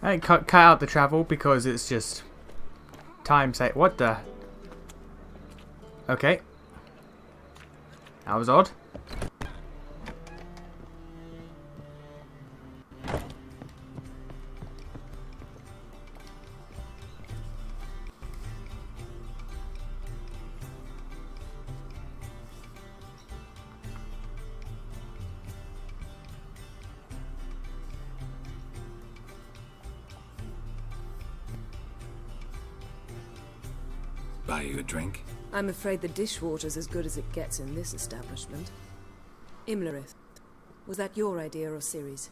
I cut out the travel because it's just time sake. What the? Okay. That was odd. Buy you a drink? I'm afraid the dishwater's as good as it gets in this establishment. Imlerith, was that your idea or Ciri's?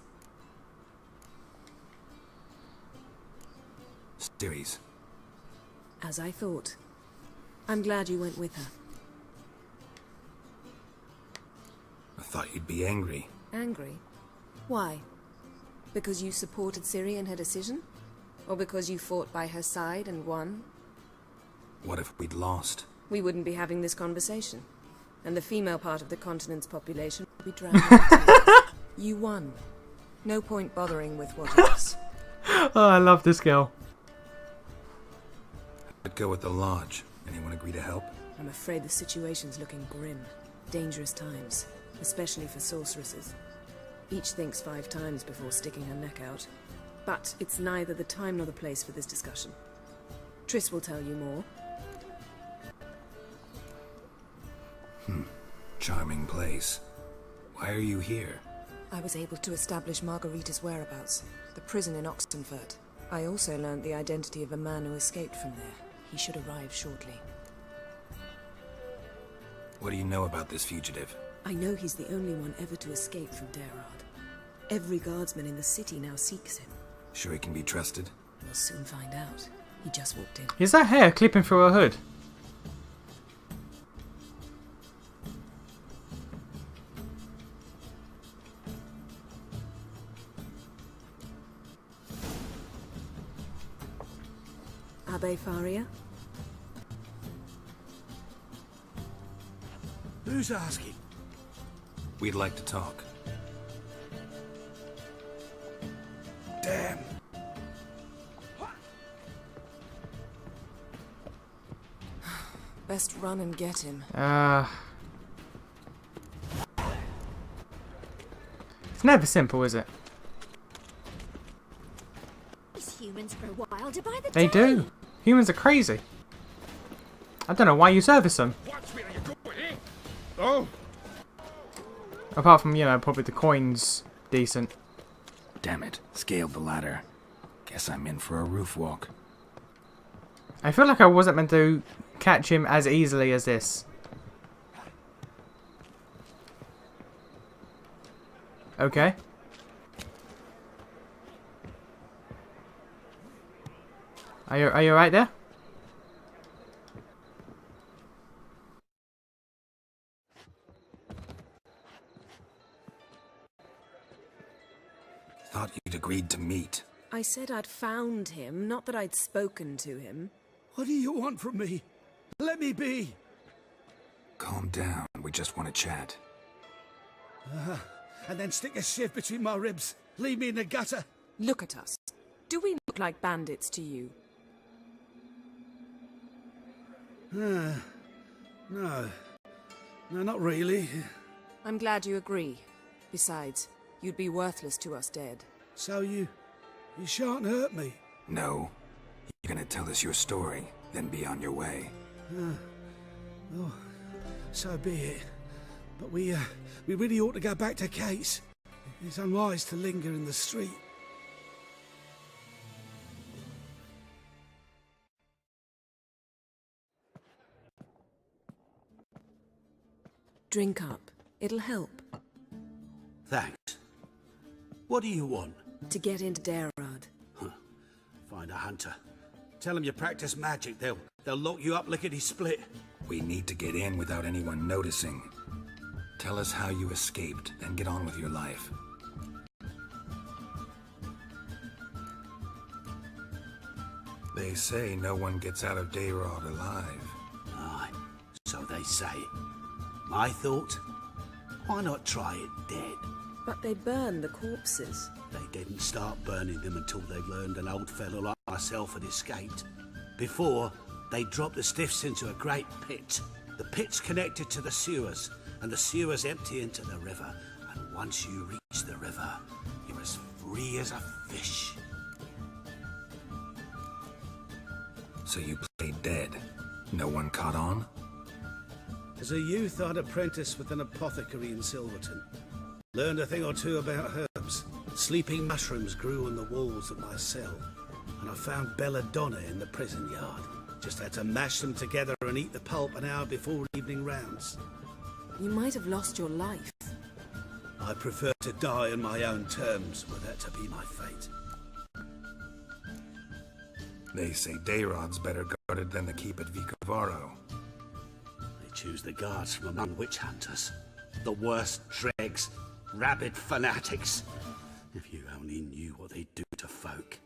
Ciri's. As I thought. I'm glad you went with her. I thought you'd be angry. Angry? Why? Because you supported Ciri in her decision? Or because you fought by her side and won? What if we'd lost? We wouldn't be having this conversation. And the female part of the continent's population would be drowned out. You won. No point bothering with what else. Oh, I love this girl. I'd go with the lodge. Anyone agree to help? I'm afraid the situation's looking grim. Dangerous times. Especially for sorceresses. Each thinks 5 times before sticking her neck out. But it's neither the time nor the place for this discussion. Triss will tell you more. Charming place. Why are you here? I was able to establish Margarita's whereabouts. The prison in Oxenfurt. I also learned the identity of a man who escaped from there. He should arrive shortly. What do you know about this fugitive? I know he's the only one ever to escape from Daerard. Every guardsman in the city now seeks him. Sure he can be trusted? We'll soon find out. He just walked in. Is that hair clipping through her hood? Abbe Faria? Who's asking? We'd like to talk. Damn. Best run and get him. It's never simple, is it? These humans grow wilder by the They day. do. Humans are crazy. I don't know why you service them. Oh. Apart from, you know, probably the coins decent. Damn it. Scaled the ladder. Guess I'm in for a roof walk. I feel like I wasn't meant to catch him as easily as this. Okay. Are you right there? Thought you'd agreed to meet. I said I'd found him, not that I'd spoken to him. What do you want from me? Let me be. Calm down. We just want to chat. And then stick a sieve between my ribs. Leave me in the gutter. Look at us. Do we look like bandits to you? No. No, not really. I'm glad you agree. Besides, you'd be worthless to us dead. So you shan't hurt me. No. You're gonna tell us your story, then be on your way. Oh, so be it. But we really ought to go back to Kate's. It's unwise to linger in the street. Drink up. It'll help. Thanks. What do you want? To get into Daerard. Find a hunter. Tell them you practice magic. They'll lock you up lickety-split. We need to get in without anyone noticing. Tell us how you escaped, then get on with your life. They say no one gets out of Daerard alive. Aye, so they say. My thought? Why not try it dead? But they burn the corpses. They didn't start burning them until they learned an old fellow like myself had escaped. Before, they dropped the stiffs into a great pit. The pit's connected to the sewers, and the sewers empty into the river. And once you reach the river, you're as free as a fish. So you played dead. No one caught on? As a youth, I'd apprenticed with an apothecary in Silverton. Learned a thing or two about herbs. Sleeping mushrooms grew on the walls of my cell. And I found belladonna in the prison yard. Just had to mash them together and eat the pulp an hour before evening rounds. You might have lost your life. I prefer to die on my own terms, were that to be my fate. They say Dayrod's better guarded than the keep at Vicovaro. They choose the guards from among witch hunters. The worst dregs, rabid fanatics. If you only knew what they do to folk.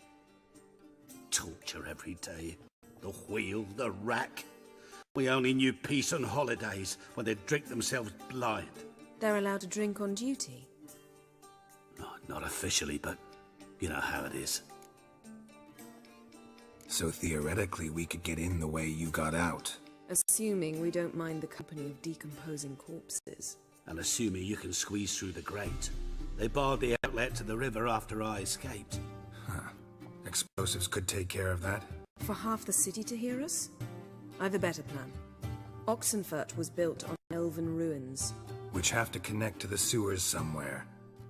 Torture every day. The wheel, the rack. We only knew peace on holidays when they'd drink themselves blind. They're allowed to drink on duty. Not officially, but you know how it is. So theoretically, we could get in the way you got out. Assuming we don't mind the company of decomposing corpses. And assuming you can squeeze through the grate. They barred the outlet to the river after I escaped. Huh. Explosives could take care of that? For half the city to hear us? I've a better plan. Oxenfurt was built on elven ruins. Which have to connect to the sewers somewhere.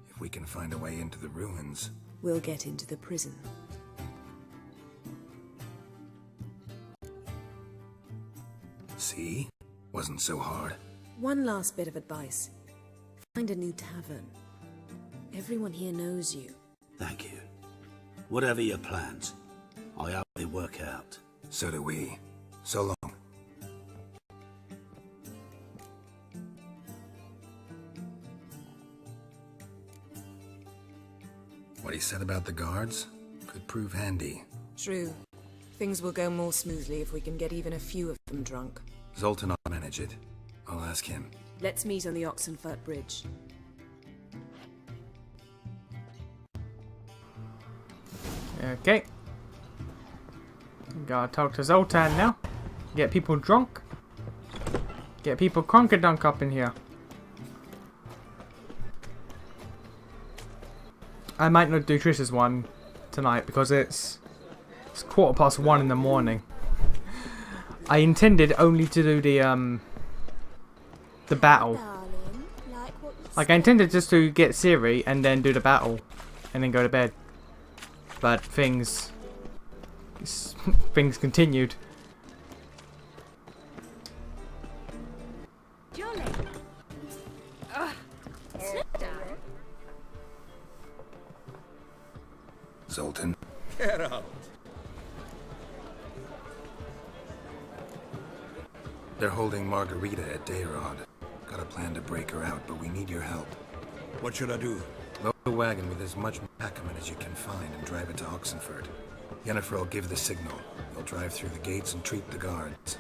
If we can find a way into the ruins. We'll get into the prison. See? Wasn't so hard. One last bit of advice. Find a new tavern. Everyone here knows you. Thank you. Whatever your plans, I hope they work out. So do we. So long. What he said about the guards could prove handy. True. Things will go more smoothly if we can get even a few of them drunk. Zoltan will manage it. I'll ask him. Let's meet on the Oxenfurt Bridge. Okay. Gotta talk to Zoltan now. Get people drunk. Get people crunk-a-dunk up in here. I might not do Trish's one tonight because it's 1:15 in the morning. I intended only to do the battle. Darling, like what you Like I intended just to get Siri and then do the battle and then go to bed. But things continued. Jolly. Sit down. Zoltan. Get out. They're holding Margarita at Dayrod. Got a plan to break her out, but we need your help. What should I do? Load the wagon with as much Packerman as you can find and drive it to Oxenfurt. Yennefer will give the signal. They'll drive through the gates and treat the guards.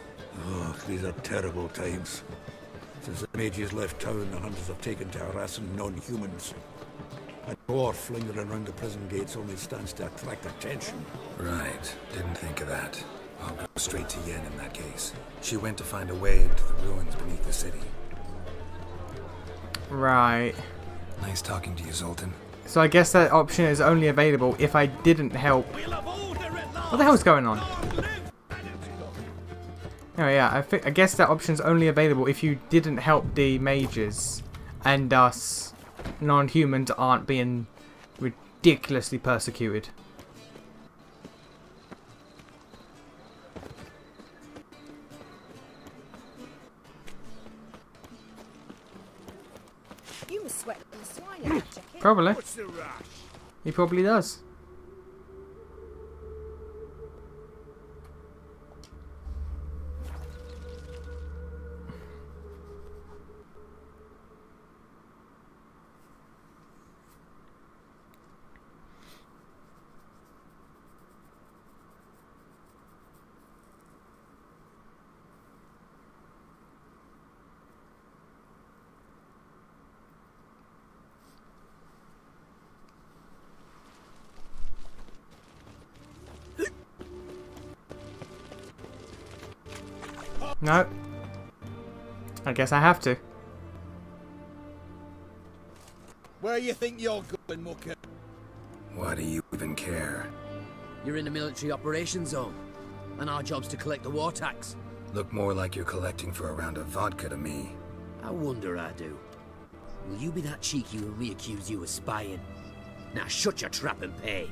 Oh, these are terrible times. Since the mages left town, the hunters have taken to harassing non-humans. A dwarf lingering around the prison gates only stands to attract attention. Right. Didn't think of that. I'll go straight to Yen in that case. She went to find a way into the ruins beneath the city. Right. Nice talking to you, Zoltan. So I guess that option is only available if I didn't help. What the hell is going on? Oh yeah, I guess that option's only available if you didn't help the mages, and us non-humans aren't being ridiculously persecuted. You must sweat like a swine in that jacket. Probably. What's the rush? He probably does. No. I guess I have to. Where you think you're going, mucker? Why do you even care? You're in the military operations zone, and our job's to collect the war tax. Look more like you're collecting for a round of vodka to me. I wonder I do. Will you be that cheeky when we accuse you of spying? Now shut your trap and pay.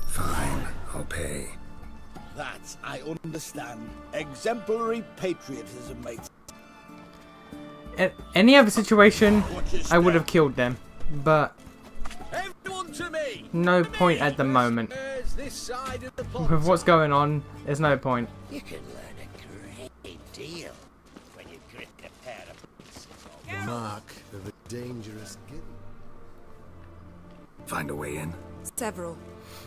Fine, I'll pay. That I understand. Exemplary patriotism, mate. In any other situation, I would have killed them, but Everyone to me! no point at the moment. This side of the pond. With what's going on, there's no point. You can learn a great deal when you grip a pair of boots. The mark of a dangerous gibbon. Find a way in? Several.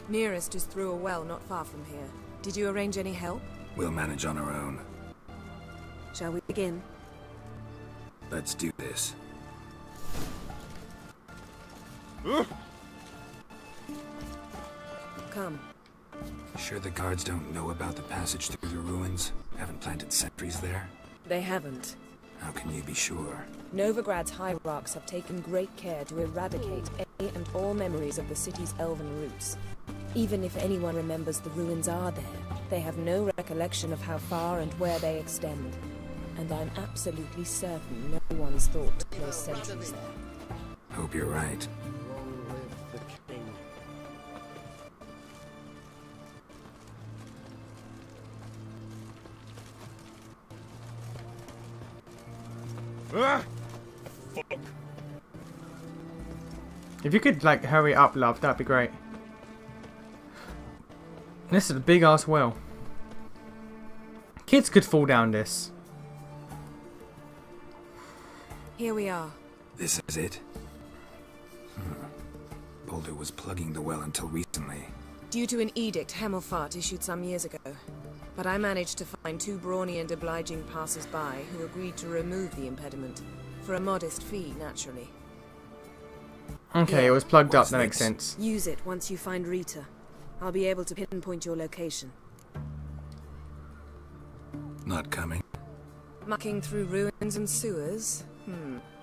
Nearest is through a well not far from here. Did you arrange any help? We'll manage on our own. Shall we begin? Let's do this. Come. Sure the guards don't know about the passage through the ruins? Haven't planted sentries there? They haven't. How can you be sure? Novigrad's hierarchs have taken great care to eradicate any and all memories of the city's elven roots. Even if anyone remembers the ruins are there, they have no recollection of how far and where they extend. And I'm absolutely certain no one's thought to place sentries there. Hope you're right. Long live the king. If you could, like, hurry up, love, that'd be great. This is a big ass well. Kids could fall down this. Here we are. This is it? Boulder was plugging the well until recently. Due to an edict Hemelfart issued some years ago. But I managed to find two brawny and obliging passers-by who agreed to remove the impediment. For a modest fee, naturally. Okay, Yeah. it was plugged up, What's that makes this? sense. Use it once you find Rita. I'll be able to pinpoint your location. Not coming. Mucking through ruins and sewers?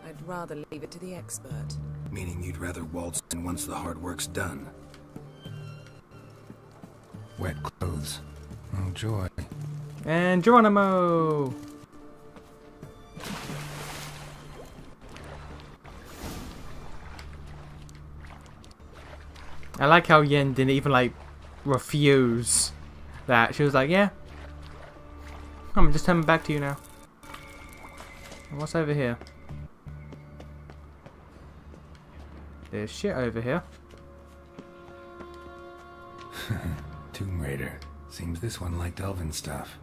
I'd rather leave it to the expert. Meaning you'd rather waltz in once the hard work's done. Wet clothes. Oh, joy. And Geronimo! I like how Yen didn't even, like, refuse that. She was like, yeah. I'm just coming back to you now. What's over here? There's shit over here. Tomb Raider. Seems this one liked elven stuff.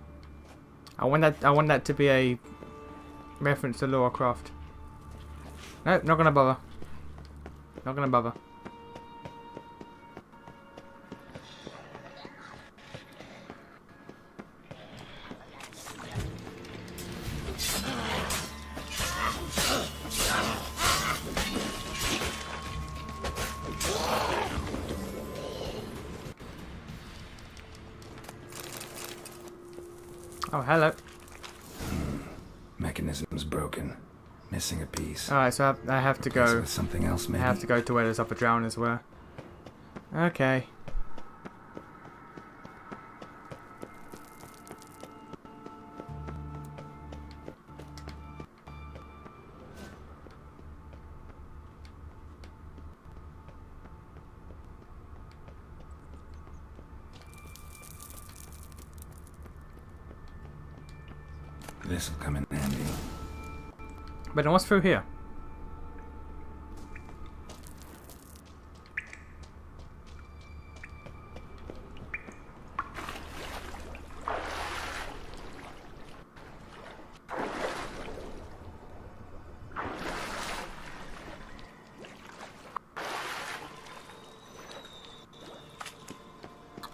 I want that to be a reference to Lara Croft. Nope, not gonna bother. Not gonna bother. Oh, hello. Mechanism's broken. Missing a piece. Alright, so I have to Guess it go. was something else, I maybe? have to go to where those other drowners were. Okay. This'll come in handy. But then what's through here?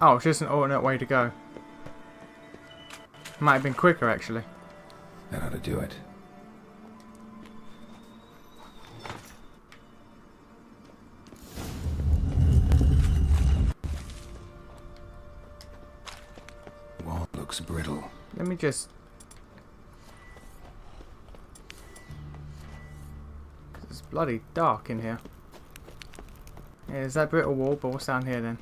Oh, it's just an alternate way to go. Might have been quicker, actually. That ought to do it. looks brittle. Let me just... It's bloody dark in here. Yeah, there's that brittle wall, but what's down here then?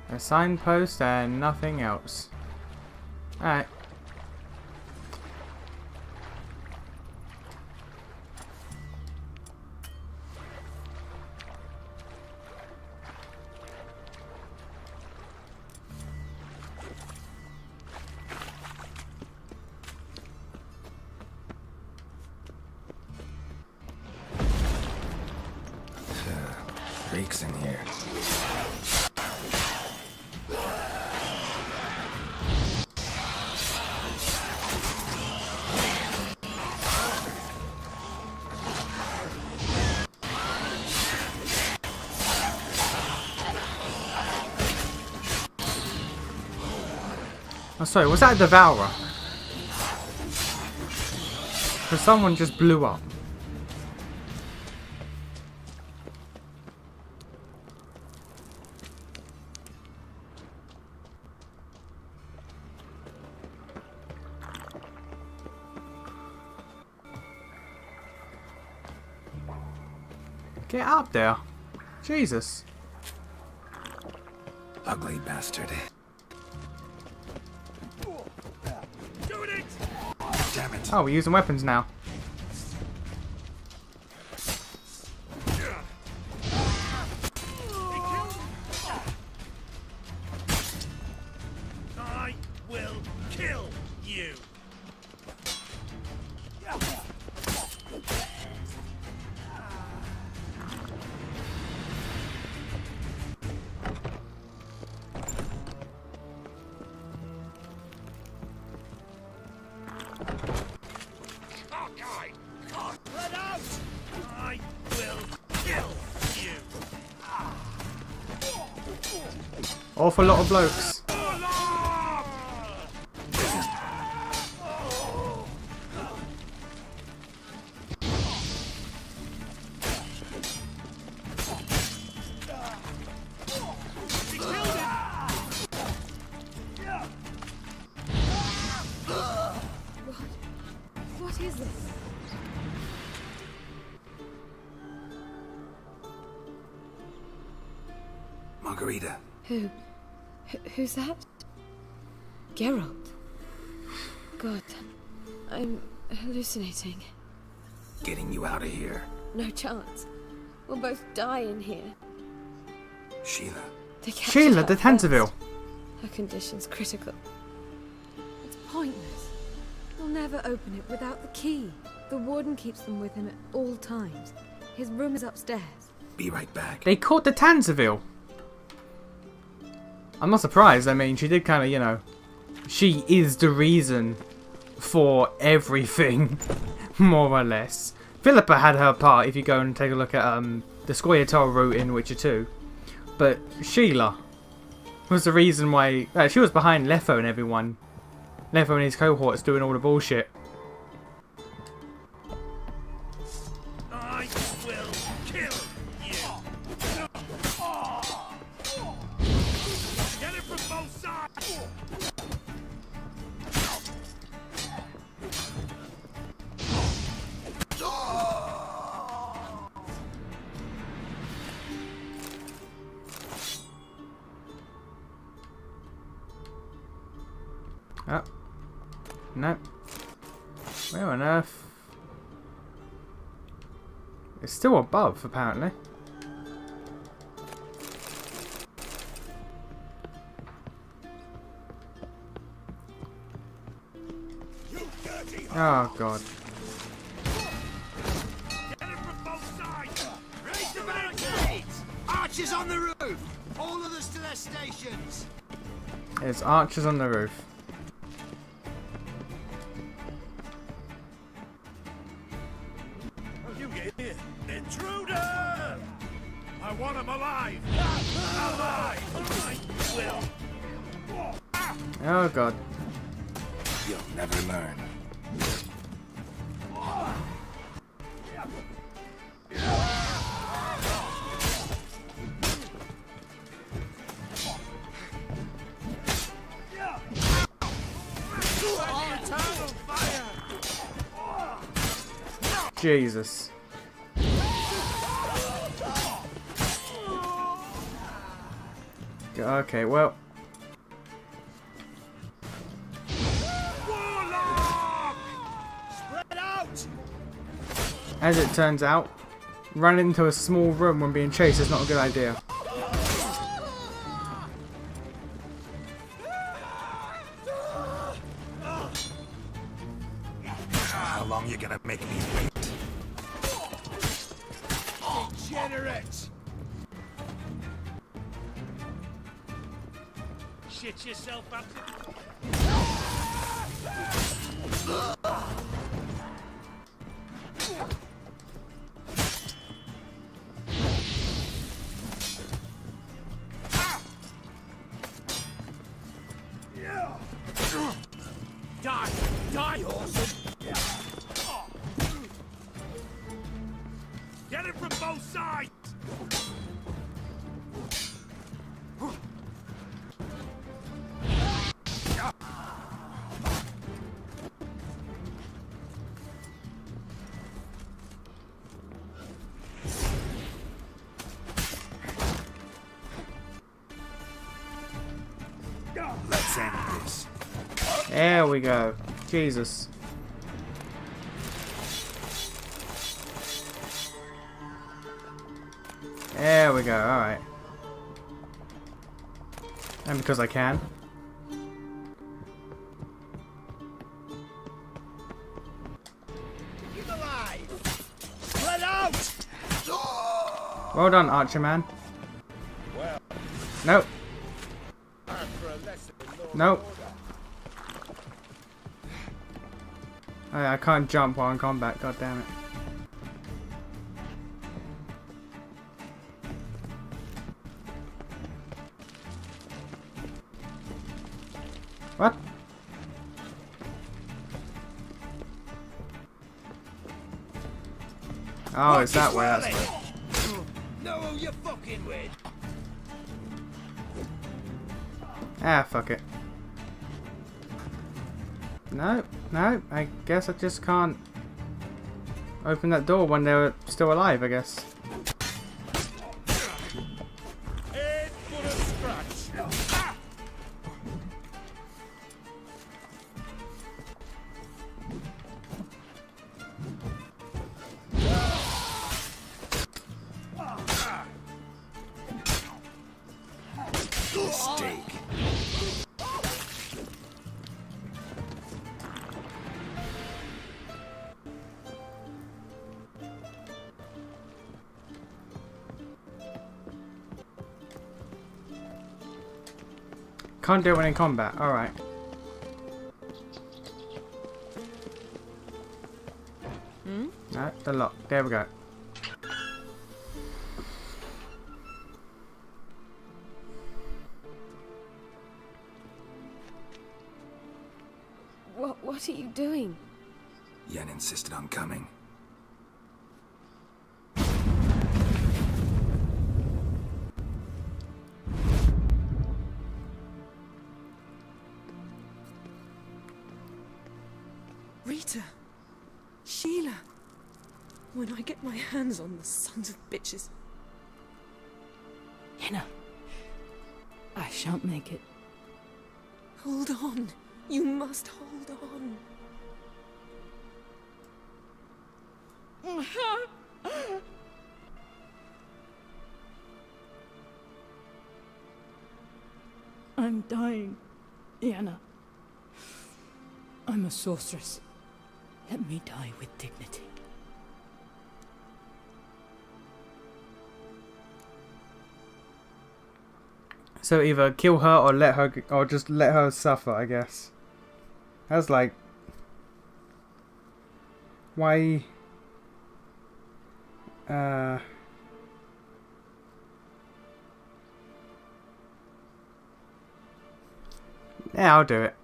A signpost and nothing else. Alright. Reeks in here. Oh, sorry, was that a Devourer? Because someone just blew up. Get up there. Jesus. Ugly bastard. Damn it. Oh, we're using weapons now. I will kill you. Let out! I will kill you. Awful lot of blokes. What is this? Margarita. Who's that? Geralt. God, I'm hallucinating. Getting you out of here. No chance. We'll both die in here. Sheila. They captured Sheila, her the first. Tanzaville. Her condition's critical. It's pointless. We'll never open it without the key. The warden keeps them with him at all times. His room is upstairs. Be right back. They caught the Tanzaville. I'm not surprised. I mean, she did kind of, you know, she is the reason for everything, more or less. Philippa had her part if you go and take a look at the Scoia'tael route in Witcher 2. But Sheila was the reason why... she was behind Letho and everyone. Letho and his cohorts doing all the bullshit. I will kill you. Get it from both sides. Oh. No. Where on earth? It's still above, apparently. Oh, God. Get it from both sides. Raise the barricades. Archers on the roof. All of us to their stations. There's archers on the roof. You get here. Intruder! I want him alive. Alive. I will. Oh, God. You'll never learn. Jesus. Okay, well. Spread out! As it turns out, running into a small room when being chased is not a good idea. How long you gonna make me wait? Degenerate! Shit yourself up. Die! Die, Orson! Get it from both sides! Let's end this. There we go. Jesus. There we go, alright. And because I can. Keep alive! Spread out! Well done, Archer Man. Nope. Nope. Oh, yeah, I can't jump while in combat, god damn it. What? Oh, it's that way, that's way. Know who you're fucking with? Ah, fuck it. No, no, I guess I just can't open that door when they're still alive, I guess. Head full of scratch. Mistake. Can't do it when in combat, alright. No, the lock. There we go. What are you doing? Yen insisted on coming. Rita! Sheila! When I get my hands on the sons of bitches. Yenna, I shan't make it. Hold on. You must hold on. I'm dying, Yenna. I'm a sorceress. Let me die with dignity. So either kill her or let her, or just let her suffer, I guess. That's like, why? Yeah, I'll do it.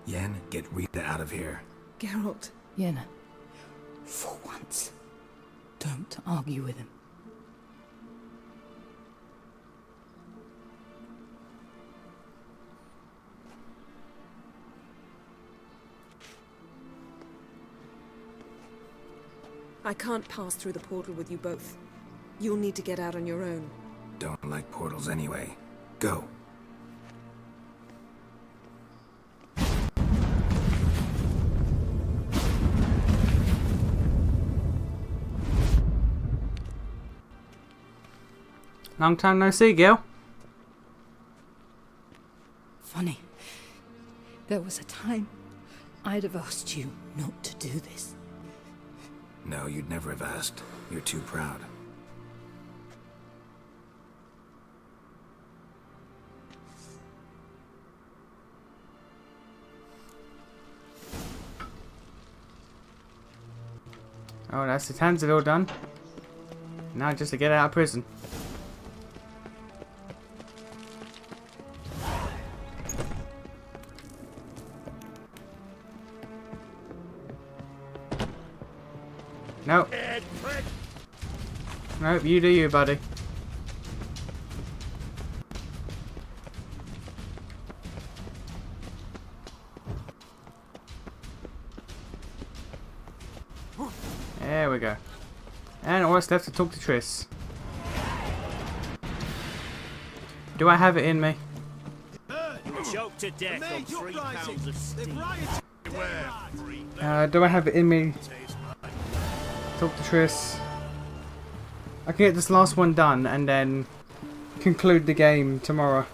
Yen, get Rita out of here. Geralt. Yenna, for once, don't argue with him. I can't pass through the portal with you both. You'll need to get out on your own. Don't like portals anyway. Go. Long time no see, Gil. Funny. There was a time I'd have asked you not to do this. No, you'd never have asked. You're too proud. Oh, that's the Tanzil all done. Now just to get out of prison. Nope. Nope, you do you, buddy. There we go. And all that's left to talk to Triss. Do I have it in me? Choked to death on 3 pounds of steam. Do I have it in me? Talk to Triss. I can get this last one done and then conclude the game tomorrow.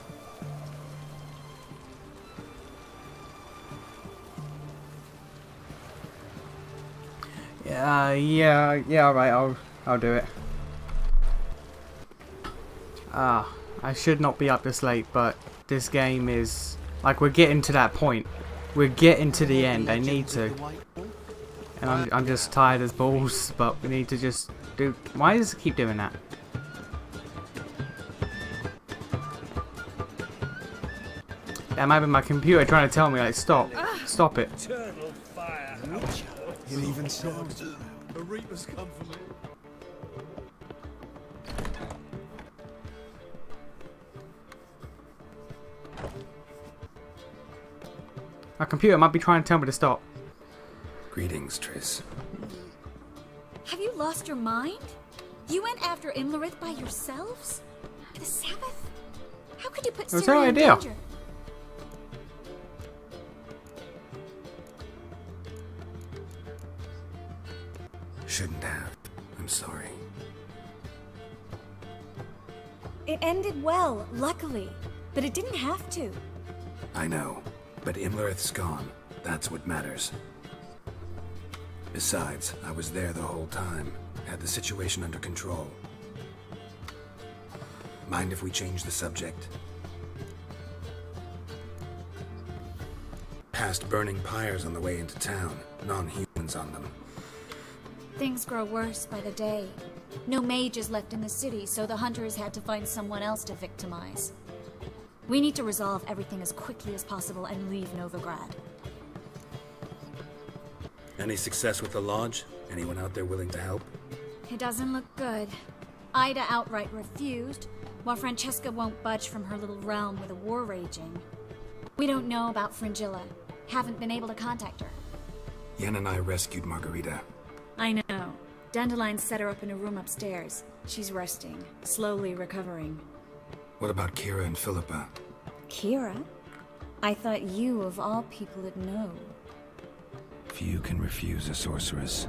Yeah, alright, I'll do it. I should not be up this late, but this game is, like, we're getting to that point. We're getting to the end, I need to. And I'm just tired as balls, but we need to just do... Why does it keep doing that? That might be my computer trying to tell me, like, stop. Stop it. Eternal fire. You'll even sound. The Reapers come for me. My computer might be trying to tell me to stop. Greetings, Triss. Have you lost your mind? You went after Imlerith by yourselves? The Sabbath? How could you put It was Syria her in idea. danger? Shouldn't have. I'm sorry. It ended well, luckily. But it didn't have to. I know, but Imlerith's gone. That's what matters. Besides, I was there the whole time. Had the situation under control. Mind if we change the subject? Past burning pyres on the way into town. Non-humans on them. Things grow worse by the day. No mages left in the city, so the hunters had to find someone else to victimize. We need to resolve everything as quickly as possible and leave Novigrad. Any success with the lodge? Anyone out there willing to help? It doesn't look good. Ida outright refused, while Francesca won't budge from her little realm with a war raging. We don't know about Fringilla. Haven't been able to contact her. Yen and I rescued Margarita. I know. Dandelion set her up in a room upstairs. She's resting, slowly recovering. What about Kira and Philippa? Kira? I thought you, of all people, would know. Few can refuse a sorceress.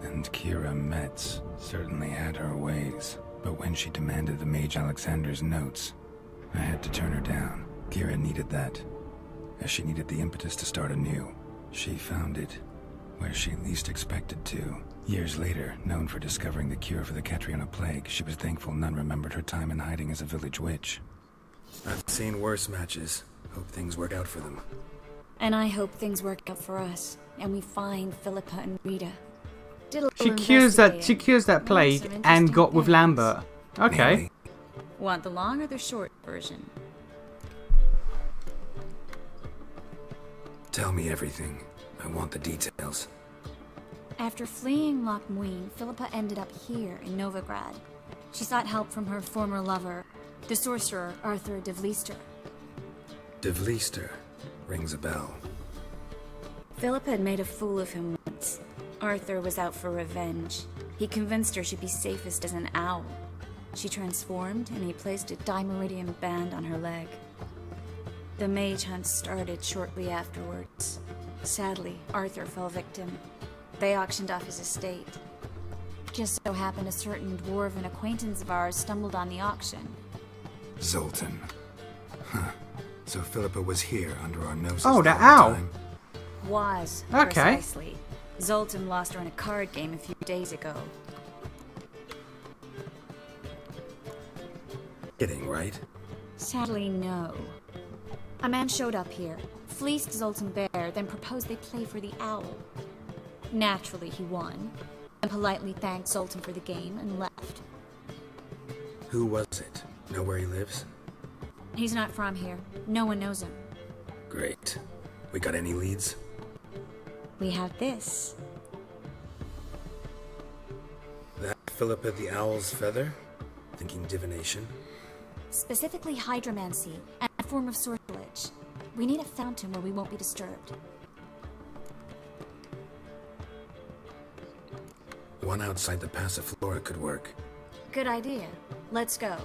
And Kira Metz certainly had her ways. But when she demanded the Mage Alexander's notes, I had to turn her down. Kira needed that, as she needed the impetus to start anew. She found it where she least expected to. Years later, known for discovering the cure for the Catriona plague, she was thankful none remembered her time in hiding as a village witch. I've seen worse matches. Hope things work out for them. And I hope things work out for us, and we find Philippa and Rita. Did a She little cures that investigating. plague Some and interesting got with things. Lambert. Okay. Mainly, Want the long or the short version? tell me everything. I want the details. After fleeing Loch Muin, Philippa ended up here in Novigrad. She sought help from her former lover, the sorcerer Arthur de Vliester. De Vliester rings a bell. Philippa had made a fool of him once. Arthur was out for revenge. He convinced her she'd be safest as an owl. She transformed, and he placed a dimeridium band on her leg. The mage hunt started shortly afterwards. Sadly, Arthur fell victim. They auctioned off his estate. Just so happened a certain dwarven acquaintance of ours stumbled on the auction. Zoltan. Huh. So Philippa was here under our noses. Oh, the the whole owl. time? Was, Okay. precisely. Zoltan lost her in a card game a few days ago. Kidding, right? Sadly, no. A man showed up here, fleeced Zoltan bare, then proposed they play for the owl. Naturally, he won, and politely thanked Zoltan for the game and left. Who was it? Know where he lives? He's not from here. No one knows him. Great. We got any leads? We have this. That Philippa the Owl's feather? Thinking divination? Specifically hydromancy, and a form of sortilege. We need a fountain where we won't be disturbed. One outside the Passiflora could work. Good idea. Let's go.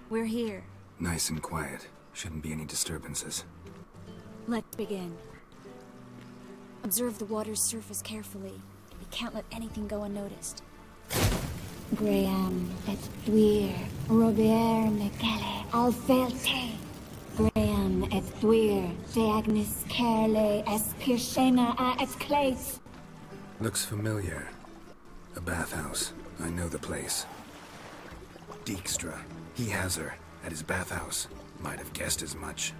We're here. Nice and quiet. Shouldn't be any disturbances. Let's begin. Observe the water's surface carefully. We can't let anything go unnoticed. Graham et thuir, Robert Mekele, Alfelte. Graham et thuir, Deagnis Kerle, es Pirshena a et Clace. Looks familiar. A bathhouse. I know the place. Dijkstra. He has her at his bathhouse. Might have guessed as much.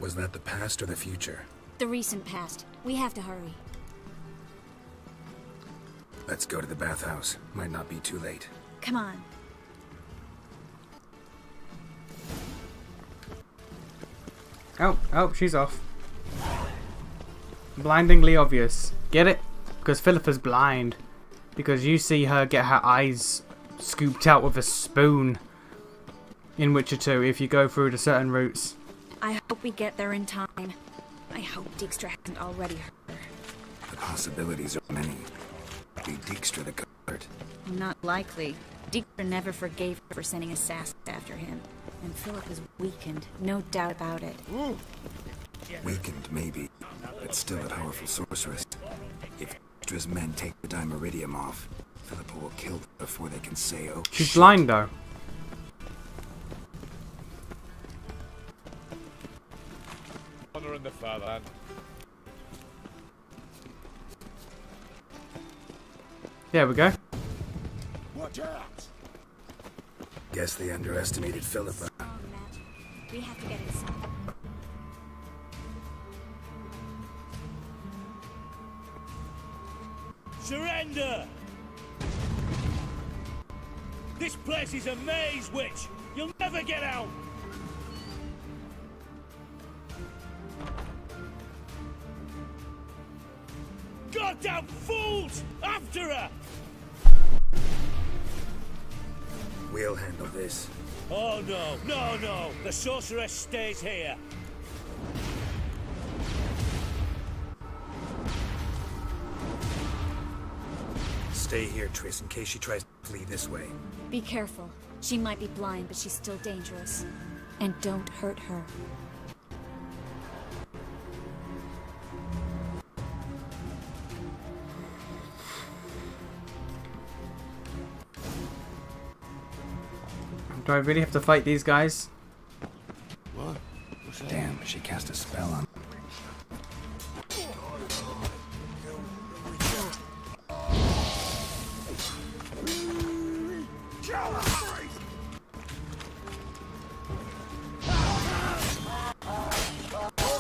Was that the past or the future? The recent past. We have to hurry. Let's go to the bathhouse. Might not be too late. Come on. Oh, she's off. Blindingly obvious. Get it? Because Philippa's blind. Because you see her get her eyes scooped out with a spoon in Witcher 2 if you go through the certain routes. I hope we get there in time. I hope Dijkstra hasn't already heard. The possibilities are many. Be Dijkstra the coward. Not likely. Dijkstra never forgave her for sending assassins after him. And Philip is weakened, no doubt about it. Weakened, maybe, but still a powerful sorceress. If Dijkstra's men take the dimeridium off, Philippa will kill them before they can say, oh, She's shit. blind though. Honor in the fatherland. There we go. Watch out! Guess they underestimated Philippa. We have to get inside. Surrender! This place is a maze, witch! You'll never get out! Goddamn fools! After her! We'll handle this. Oh no, no, no! The sorceress stays here! Stay here, Triss, in case she tries to flee this way. Be careful. She might be blind, but she's still dangerous. And don't hurt her. Do I really have to fight these guys? What? Damn, she cast a spell on.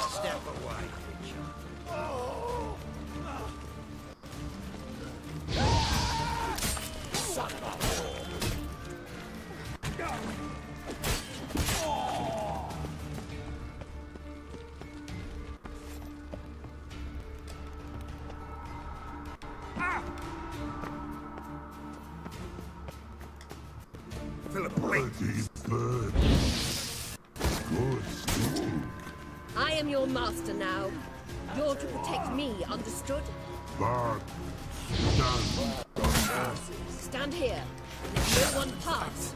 Step away. I'm your master now. You're to protect me, understood? But Stand here. Let no one pass.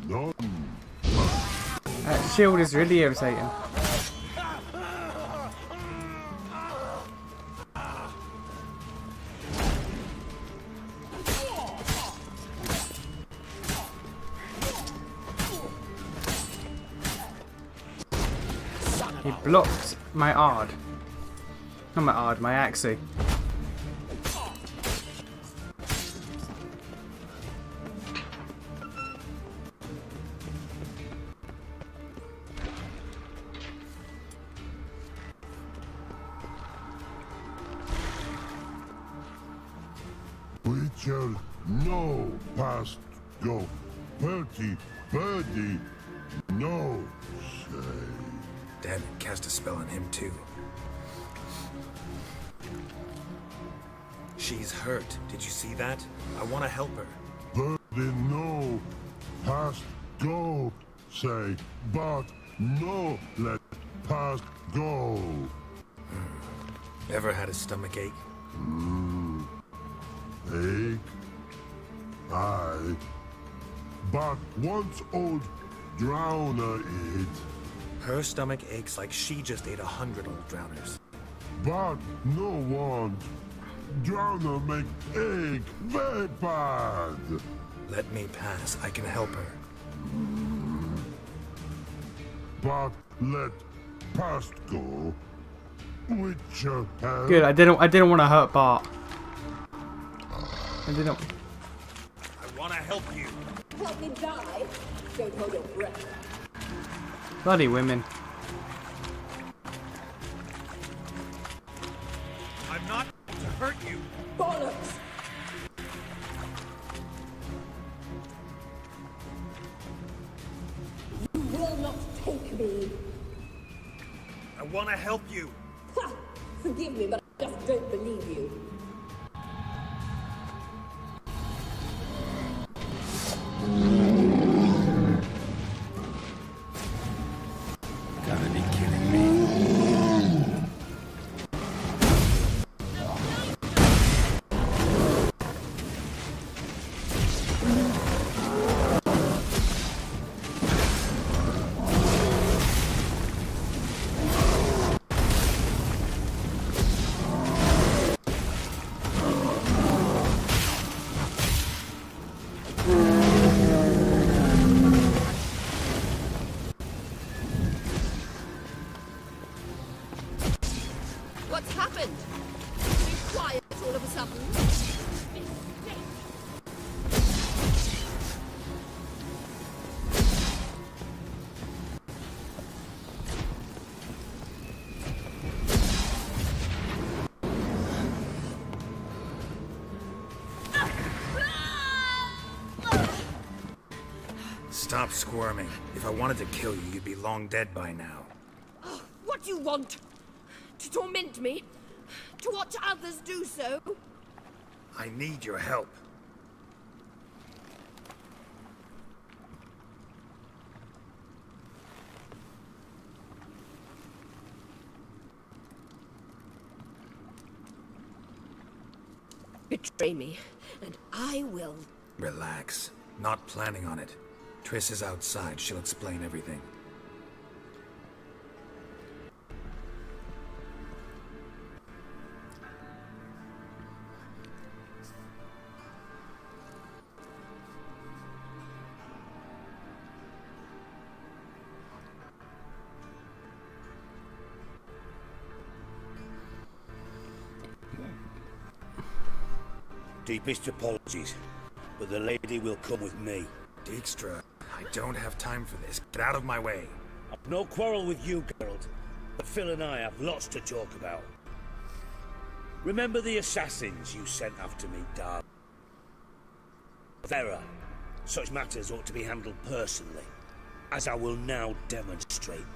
None. That shield is really irritating. He blocked my Ard. Not my Ard, my Axie. We shall no past go. Birdie, no say. Damn it, cast a spell on him too. She's hurt. Did you see that? I want to help her. Birdie, no past go say, but no let past go. Ever had a stomach ache? Ache? Aye. But once old drowner it. Her stomach aches like she just ate 100 old drowners. But no want. Drowner make ache very bad. Let me pass. I can help her. But let past go. Which have... Good. I didn't want to hurt Bart. I didn't. I want to help you. Help me die. Don't hold your breath. Bloody women. I'm not to hurt you. Bollocks! You will not take me. I want to help you. Ha! Forgive me, but I just don't believe you. Gotta be kidding me. What's happened? Be quiet all of a sudden. Stop squirming. If I wanted to kill you, you'd be long dead by now. What do you want? To torment me? To watch others do so? I need your help. Betray me, and I will. Relax. Not planning on it. Triss is outside. She'll explain everything. Deepest apologies, but the lady will come with me. Dijkstra, I don't have time for this. Get out of my way. I've no quarrel with you, Geralt, but Phil and I have lots to talk about. Remember the assassins you sent after me, Dar? Vera, such matters ought to be handled personally, as I will now demonstrate.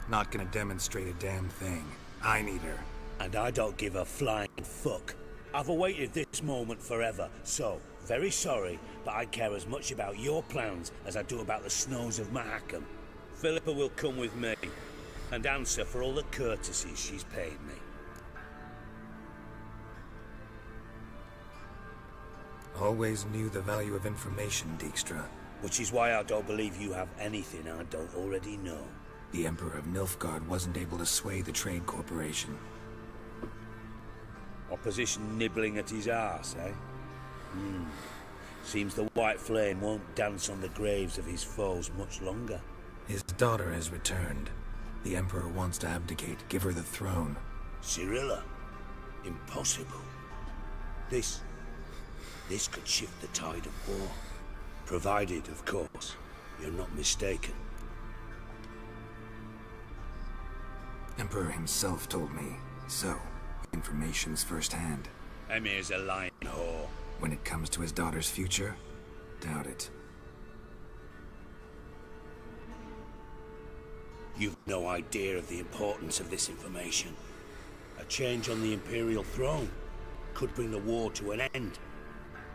Not gonna demonstrate a damn thing. I need her. And I don't give a flying fuck. I've awaited this moment forever, so, Very sorry, but I care as much about your plans as I do about the snows of Mahakam. Philippa will come with me and answer for all the courtesies she's paid me. Always knew the value of information, Dijkstra. Which is why I don't believe you have anything I don't already know. The Emperor of Nilfgaard wasn't able to sway the Trade Corporation. Opposition nibbling at his arse, eh? Seems the White Flame won't dance on the graves of his foes much longer. His daughter has returned. The Emperor wants to abdicate, give her the throne. Cyrilla? Impossible. This could shift the tide of war. Provided, of course, you're not mistaken. Emperor himself told me, so information's firsthand. Emir's a lying whore. When it comes to his daughter's future, doubt it. You've no idea of the importance of this information. A change on the Imperial throne could bring the war to an end.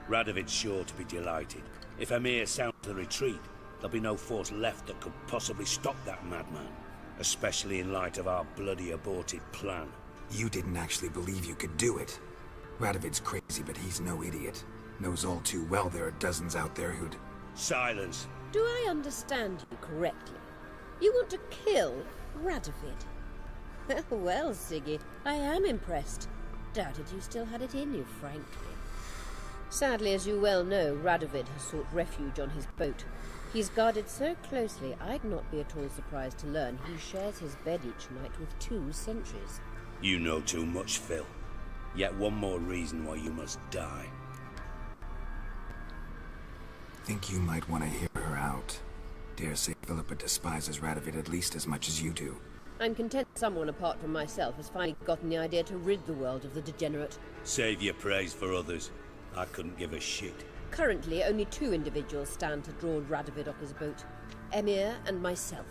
Radovid's sure to be delighted. If Emir sounds the retreat, there'll be no force left that could possibly stop that madman. Especially in light of our bloody aborted plan. You didn't actually believe you could do it. Radovid's crazy, but he's no idiot. Knows all too well there are dozens out there who'd... Silence. Do I understand you correctly? You want to kill Radovid? Well, Siggy, I am impressed. Doubted you still had it in you, frankly. Sadly, as you well know, Radovid has sought refuge on his boat. He's guarded so closely, I'd not be at all surprised to learn he shares his bed each night with 2 sentries. You know too much, Phil. Yet one more reason why you must die. Think you might want to hear her out. Dare say Philippa despises Radovid at least as much as you do. I'm content someone apart from myself has finally gotten the idea to rid the world of the degenerate. Save your praise for others. I couldn't give a shit. Currently, only 2 individuals stand to draw Radovid off his boat. Emir and myself.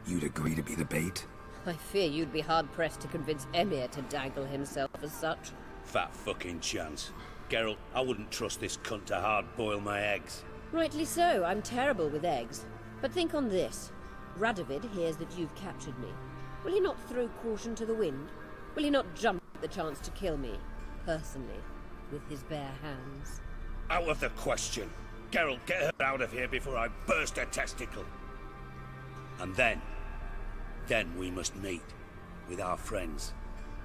You'd agree to be the bait? I fear you'd be hard-pressed to convince Emir to dangle himself as such. Fat fucking chance. Geralt, I wouldn't trust this cunt to hard-boil my eggs. Rightly so, I'm terrible with eggs. But think on this. Radovid hears that you've captured me. Will he not throw caution to the wind? Will he not jump at the chance to kill me, personally, with his bare hands? Out of the question. Geralt, get her out of here before I burst her testicle. And then we must meet with our friends.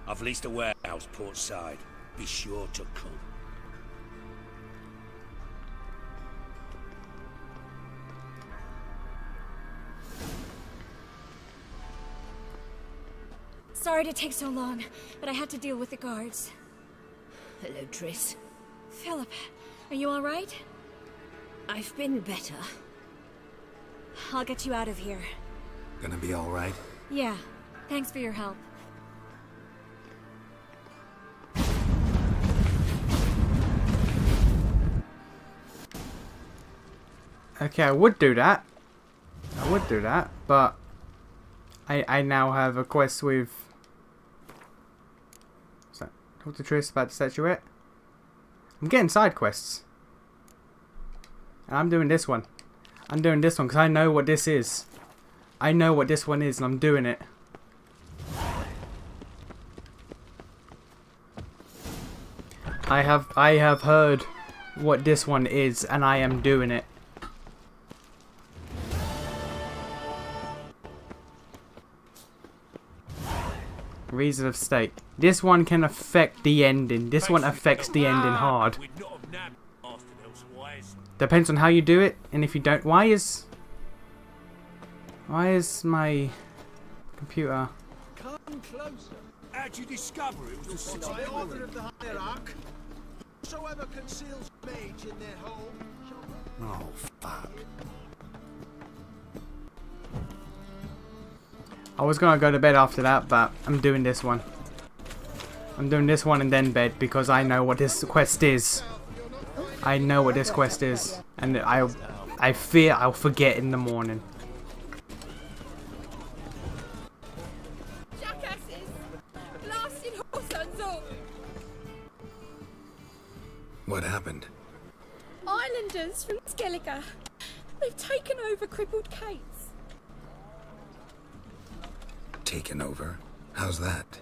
I've leased a warehouse port side. Be sure to come. Sorry to take so long, but I had to deal with the guards. Hello, Triss. Philip, are you all right? I've been better. I'll get you out of here. Gonna be all right? Yeah, thanks for your help. Okay, I would do that. But I now have a quest with... What's that? Talk to Triss about the statuette. I'm getting side quests. And I'm doing this one. I'm doing this one because I know what this is. I know what this one is and I'm doing it. I have heard what this one is and I am doing it. Reason of State. This one can affect the ending. This one affects the ending hard. Depends on how you do it, and if you don't. Why is my computer? Come closer. How'd you discover it was a city? By order of the hierarch. Whosoever conceals mage in their home. Oh, fuck. I was gonna go to bed after that, but I'm doing this one. I'm doing this one and then bed because I know what this quest is. I know what this quest is, and I fear I'll forget in the morning. Jackasses! Blasted horse up! What happened? Highlanders from Skellige. They've taken over crippled Kate's. Taken over? How's that?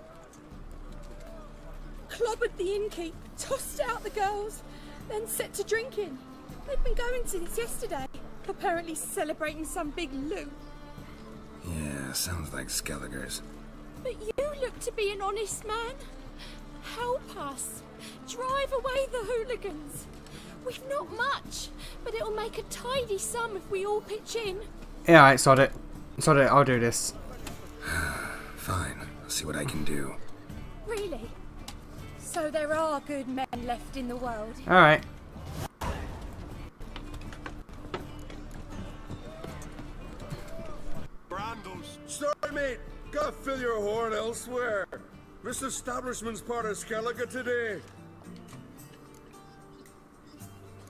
Clobbered the innkeep, tossed out the girls, then set to drinking. They've been going since yesterday, apparently celebrating some big loot. Yeah, sounds like Skellige's. But you look to be an honest man. Help us. Drive away the hooligans. We've not much, but it'll make a tidy sum if we all pitch in. Yeah, alright, sod it. Sod it, I'll do this. Fine, I'll see what I can do. Really? So there are good men left in the world. Alright. Brandles. Sorry, mate. Gotta fill your horn elsewhere. This establishment's part of Skellige today.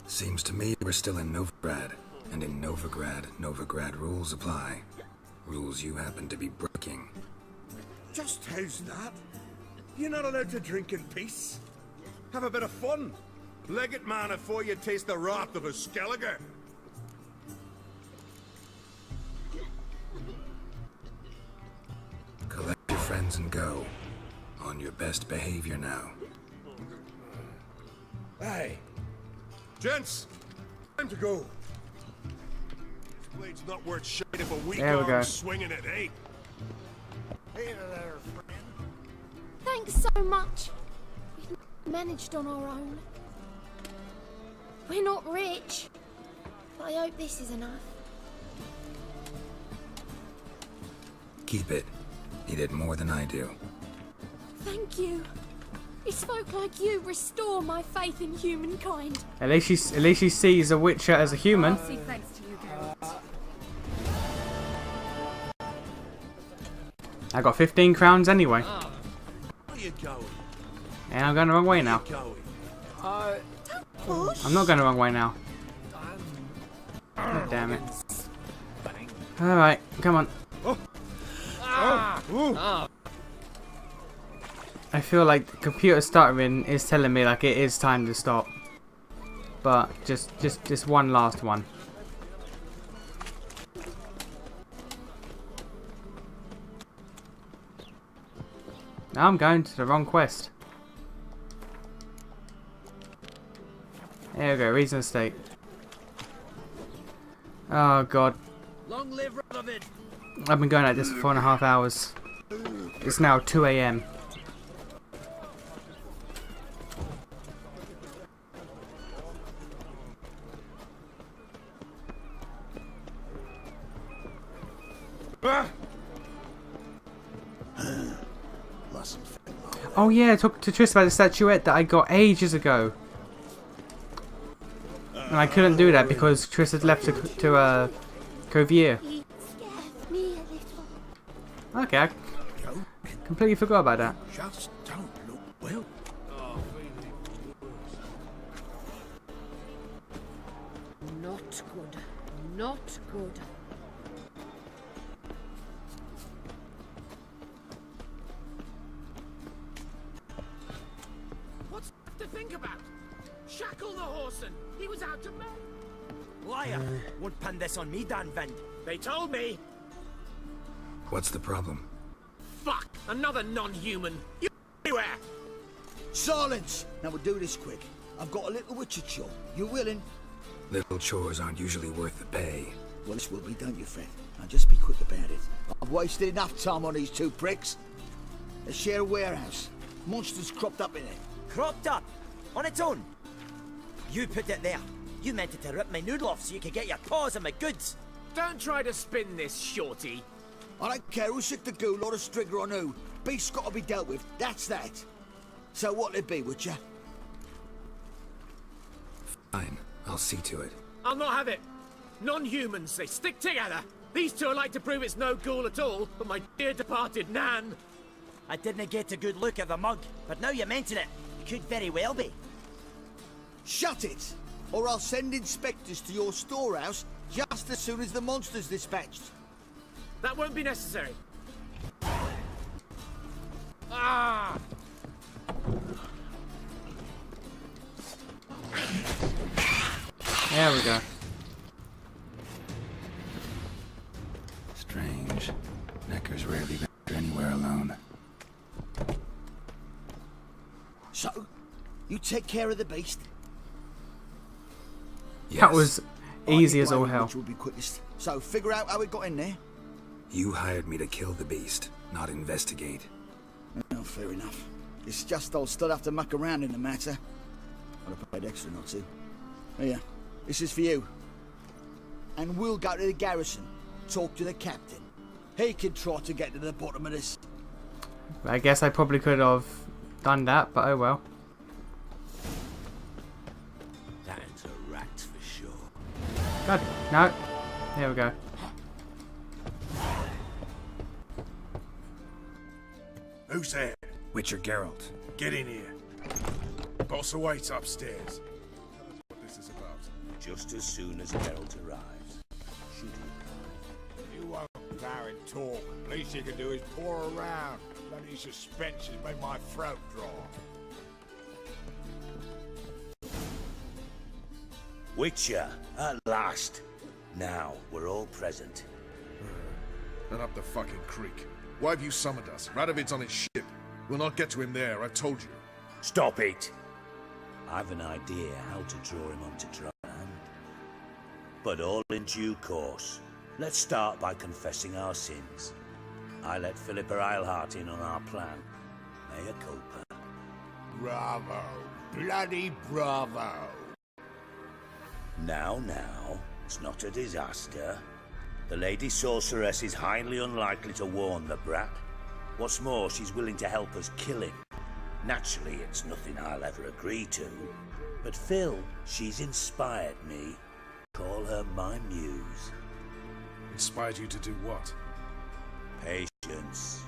Seems to me we're still in Novigrad. And in Novigrad rules apply. Rules you happen to be breaking. Just how's that? You're not allowed to drink in peace. Have a bit of fun. Leg it, man, before you taste the wrath of a Skellige. Collect your friends and go. On your best behavior now. Aye. Gents, time to go. This blade's not worth shit if a weak There we go. arm's swinging it, eh? Hey there, friend. Thanks so much. We've managed on our own. We're not rich, but I hope this is enough. Keep it. You did more than I do. Thank you. It's folk like you restore my faith in humankind. At least she sees a Witcher as a human. I'll see thanks to you, Geralt. I got 15 crowns anyway. Where you going? And I'm going the wrong way now. I'm not going the wrong way now. God damn it. Alright, come on. I feel like the computer stuttering is telling me like it is time to stop. But just one last one. Now I'm going to the wrong quest. There we go, Reason Estate. Oh god. Long live Radovid! I've been going at this for 4.5 hours. It's now 2 AM. Oh yeah, I talked to Triss about the statuette that I got ages ago. And I couldn't do that because Triss had left to Covier. Okay, I completely forgot about that. Just don't look well. Not good. Not good. What's to think about? Shackle the horseman. He was out to men. Liar! Won't pin this on me, Dan Vind. They told me. What's the problem? Fuck! Another non-human. You everywhere. Silence! Now we'll do this quick. I've got a little witcher chore. You willing? Little chores aren't usually worth the pay. Well, this will be, don't you, friend? Now just be quick about it. I've wasted enough time on these two pricks. They share a warehouse. Monsters cropped up in it. Cropped up? On its own? You put it there. You meant it to rip my noodle off so you could get your paws on my goods. Don't try to spin this, shorty. I don't care who sick the ghoul or the strigger on who. Beast's got to be dealt with. That's that. So what'll it be, Witcher? Fine, I'll see to it. I'll not have it. Non-humans, they stick together. These two are like to prove it's no ghoul at all, but my dear departed Nan. I didn't get a good look at the mug, but now you mention it, it could very well be. Shut it! Or I'll send inspectors to your storehouse just as soon as the monster's dispatched. That won't be necessary. Ah! There we go. Strange. Necker's rarely venture anywhere alone. So, you take care of the beast? Yes. That was easy as all Which hell. would be quickest. So, figure out how it got in there. You hired me to kill the beast, not investigate. Well, fair enough. It's just I'll still have to muck around in the matter. I'd have paid extra not to. Here, this is for you. And we'll go to the garrison, talk to the captain. He can try to get to the bottom of this. I guess I probably could have done that, but oh well. That's a rat for sure. God, no. There we go. Who's there? Witcher Geralt. Get in here. Boss awaits upstairs. Tell us what this is about. Just as soon as Geralt arrives. Shoot him. You won't go and talk. Least you can do is pour around. Bloody suspense has made my throat dry. Witcher, at last. Now, we're all present. And up the fucking creek. Why have you summoned us? Radovid's on his ship. We'll not get to him there, I've told you. Stop it! I've an idea how to draw him onto dry land. But all in due course. Let's start by confessing our sins. I let Philippa Eilhart in on our plan. Mea culpa. Bravo. Bloody bravo. Now, it's not a disaster. The Lady Sorceress is highly unlikely to warn the brat. What's more, she's willing to help us kill him. Naturally, it's nothing I'll ever agree to. But Phil, she's inspired me. Call her my muse. Inspired you to do what? Patience.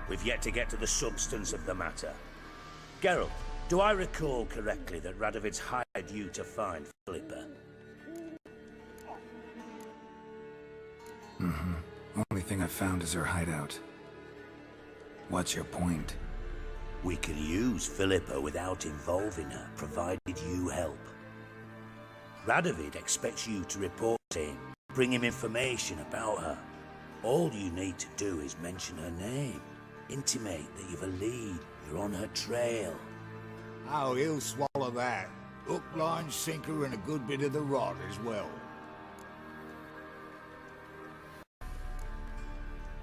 We've yet to get to the substance of the matter. Geralt, do I recall correctly that Radovid's hired you to find Philippa? Mm-hmm. Only thing I've found is her hideout. What's your point? We can use Philippa without involving her, provided you help. Radovid expects you to report to him, bring him information about her. All you need to do is mention her name, intimate that you've a lead, you're on her trail. Oh, he'll swallow that. Hook, line, sinker, and a good bit of the rod as well.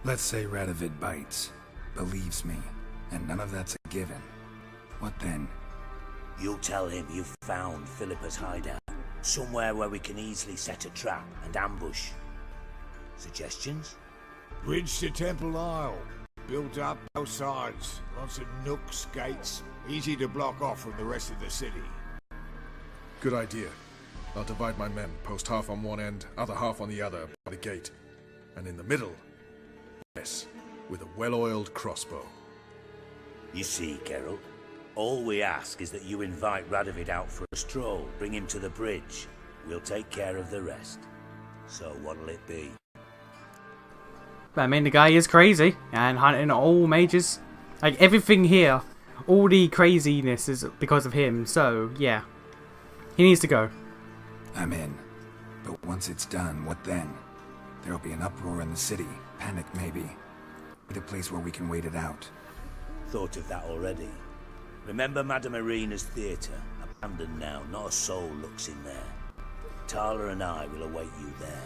Let's say Radovid bites, believes me, and none of that's a given. What then? You'll tell him you've found Philippa's hideout, somewhere where we can easily set a trap and ambush. Suggestions? Bridge to Temple Isle. Built up both sides. Lots of nooks, gates. Easy to block off from the rest of the city. Good idea. I'll divide my men, post half on one end, other half on the other, by the gate. And in the middle, yes, with a well-oiled crossbow. You see, Geralt, all we ask is that you invite Radovid out for a stroll, bring him to the bridge. We'll take care of the rest. So what'll it be? I mean, the guy is crazy and hunting all mages. Like, everything here, all the craziness is because of him, so yeah. He needs to go. I'm in. But once it's done, what then? There'll be an uproar in the city. Panic, maybe. Need a place where we can wait it out. Thought of that already. Remember Madame Irina's theatre? Abandoned now, not a soul looks in there. Tala and I will await you there.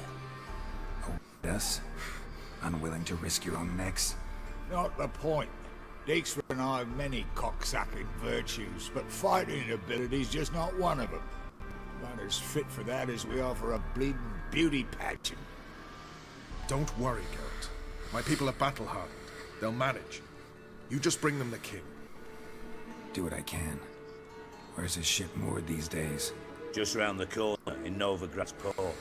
Oh, yes? Unwilling to risk your own necks? Not the point. Dijkstra and I have many cocksucking virtues, but fighting ability's just not one of them. Not as fit for that as we are for a bleeding beauty pageant. Don't worry, Geralt. My people are battle-hardened. They'll manage. You just bring them the king. Do what I can. Where's his ship moored these days? Just round the corner in Novigrad's port.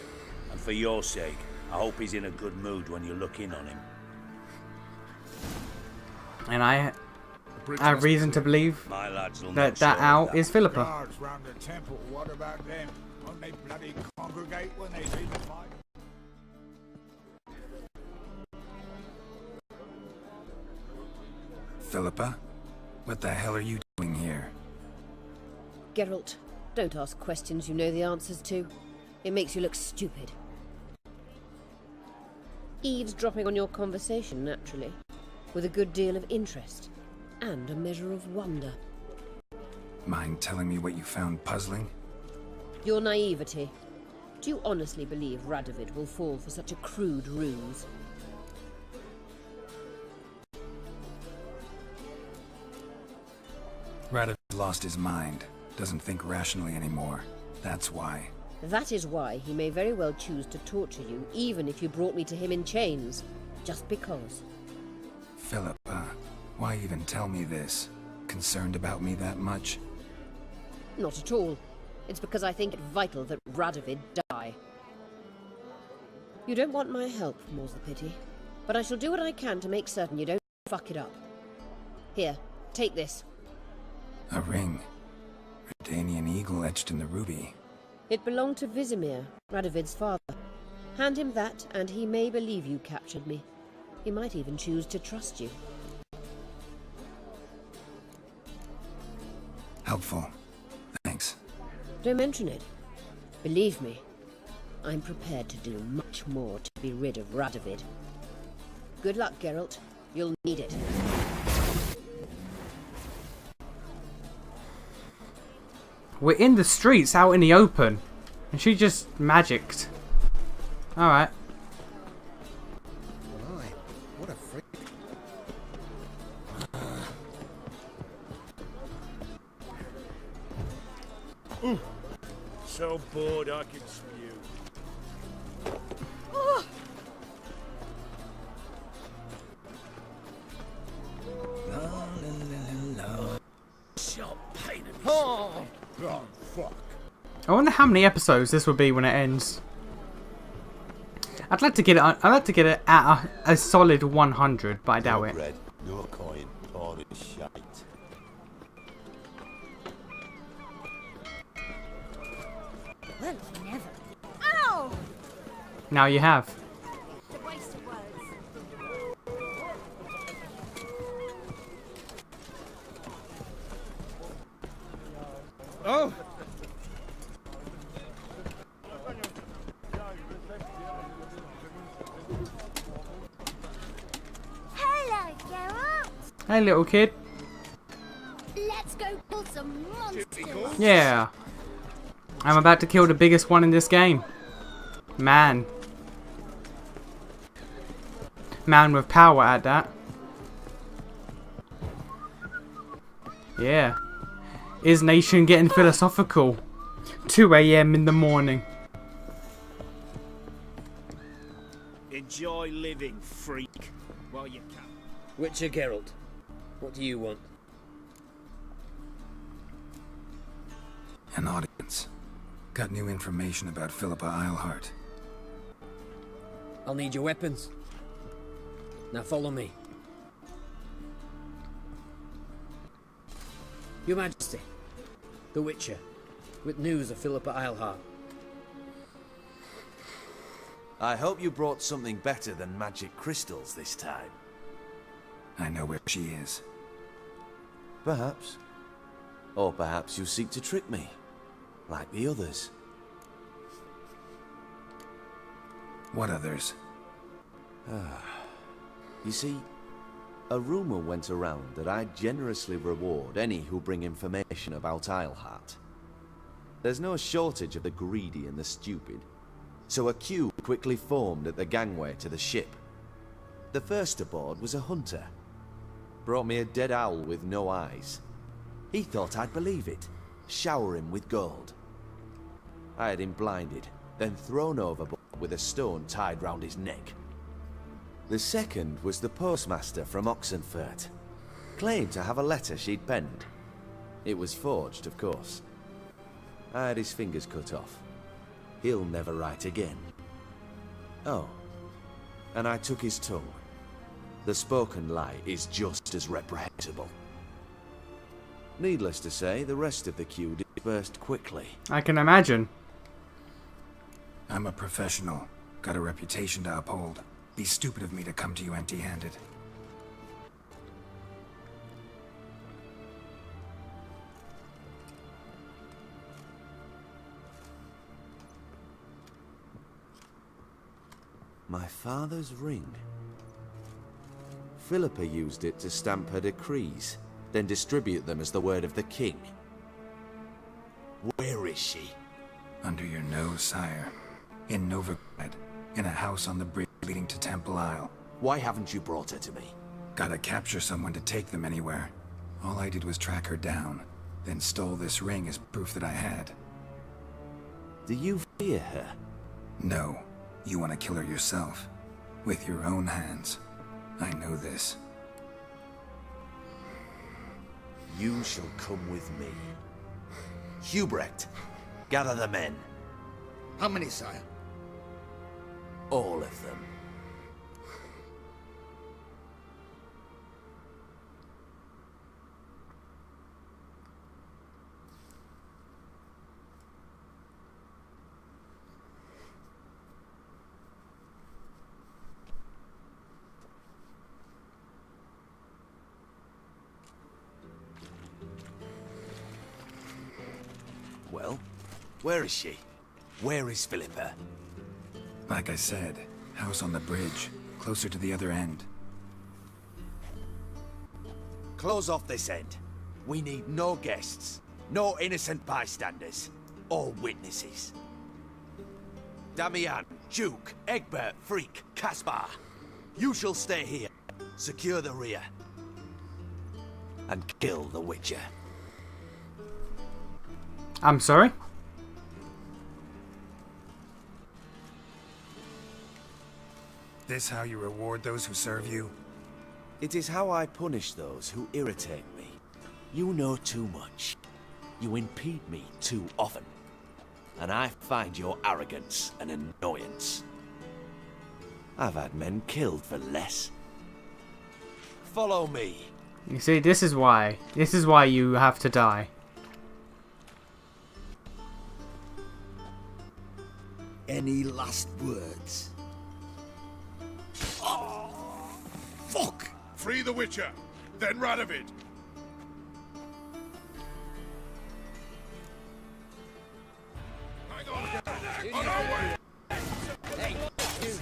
And for your sake, I hope he's in a good mood when you look in on him. And I have reason to believe My lads will that not show owl that. is Philippa. Guards round the temple, what about them? Won't they bloody congregate when they see the fight? Philippa? What the hell are you doing here? Geralt, don't ask questions you know the answers to. It makes you look stupid. Eavesdropping on your conversation, naturally, with a good deal of interest and a measure of wonder. Mind telling me what you found puzzling? Your naivety. Do you honestly believe Radovid will fall for such a crude ruse? Radovid lost his mind. Doesn't think rationally anymore. That's why. That is why he may very well choose to torture you, even if you brought me to him in chains. Just because. Philippa, why even tell me this? Concerned about me that much? Not at all. It's because I think it vital that Radovid die. You don't want my help, more's the pity. But I shall do what I can to make certain you don't fuck it up. Here, take this. A ring. Redanian eagle etched in the ruby. It belonged to Vizimir, Radovid's father. Hand him that, and he may believe you captured me. He might even choose to trust you. Helpful. Thanks. Don't mention it. Believe me, I'm prepared to do much more to be rid of Radovid. Good luck, Geralt. You'll need it. We're in the streets, out in the open. And she just magicked. Alright. My, what a freak. So bored I can spew. Oh, fuck. I wonder how many episodes this will be when it ends. I'd like to get it. I'd like to get it at a solid 100, but I doubt it. Bread, no coin, all is shite. Well, never. Ow! Now you have. The waste of words. Oh! Hello, Geralt. Hey, little kid. Let's go kill some monsters. Yeah. I'm about to kill the biggest one in this game. Man. Man with power at that. Yeah. IsNation getting philosophical. 2 AM in the morning. Enjoy living, freak, while you can. Witcher Geralt, what do you want? An audience. Got new information about Philippa Eilhart. I'll need your weapons. Now follow me. Your Majesty, the Witcher, with news of Philippa Eilhart. I hope you brought something better than magic crystals this time. I know where she is. Perhaps. Or perhaps you seek to trick me, like the others. What others? You see, a rumor went around that I'd generously reward any who bring information about Eilhart. There's no shortage of the greedy and the stupid, so a queue quickly formed at the gangway to the ship. The first aboard was a hunter. Brought me a dead owl with no eyes. He thought I'd believe it, shower him with gold. I had him blinded, then thrown overboard with a stone tied round his neck. The second was the postmaster from Oxenfurt. Claimed to have a letter she'd penned. It was forged, of course. I had his fingers cut off. He'll never write again. Oh, and I took his tongue. The spoken lie is just as reprehensible. Needless to say, the rest of the queue dispersed quickly. I can imagine. I'm a professional. Got a reputation to uphold. Be stupid of me to come to you empty-handed. My father's ring. Philippa used it to stamp her decrees, then distribute them as the word of the king. Where is she? Under your nose, sire. In Novigrad, in a house on the bridge leading to Temple Isle. Why haven't you brought her to me? Gotta capture someone to take them anywhere. All I did was track her down, then stole this ring as proof that I had. Do you fear her? No. You want to kill her yourself. With your own hands. I know this. You shall come with me. Hubrecht, gather the men. How many, sire? All of them. Well, where is she? Where is Philippa? Like I said, house on the bridge, closer to the other end. Close off this end. We need no guests, no innocent bystanders, or witnesses. Damian, Duke, Egbert, Freak, Caspar. You shall stay here, secure the rear, and kill the Witcher. I'm sorry? This how you reward those who serve you? It is how I punish those who irritate me. You know too much. You impede me too often. And I find your arrogance an annoyance. I've had men killed for less. Follow me. You see, this is why. This is why you have to die. Any last words? Oh, fuck! Free the Witcher, then Radovid. Hang on! On our way! Hey, dude.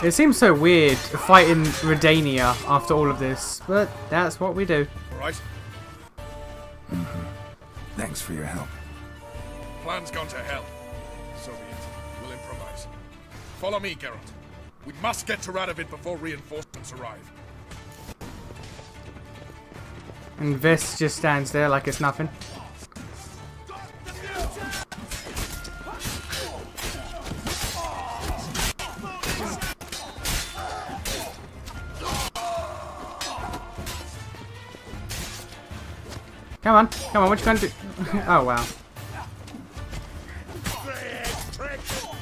It seems so weird fighting Redania after all of this, but that's what we do. Right. Thanks for your help. Plan's gone to hell. So be it. We'll improvise. Follow me, Geralt. We must get to Radovid before reinforcements arrive. And Ves just stands there like it's nothing. Come on, come on, what you gonna do? Oh wow.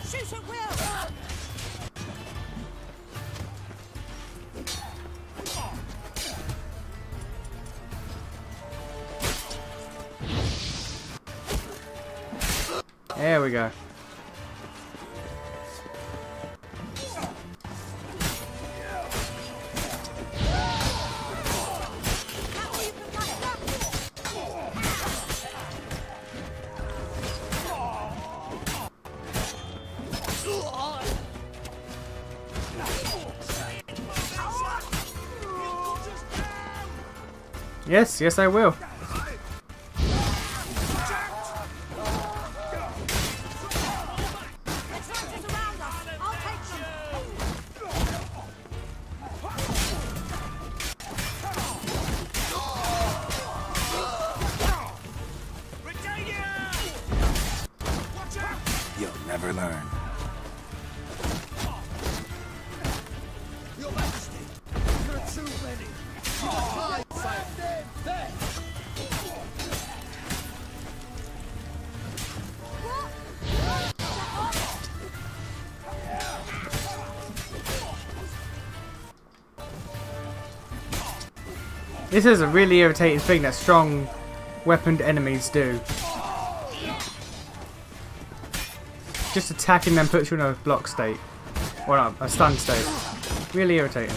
Shoot at will! There we go. Yes, yes I will. You'll never learn. Your Majesty, there are too many. There! This is a really irritating thing that strong weaponed enemies do. Just attacking them puts you in a block state. Or not, a stun state. Really irritating.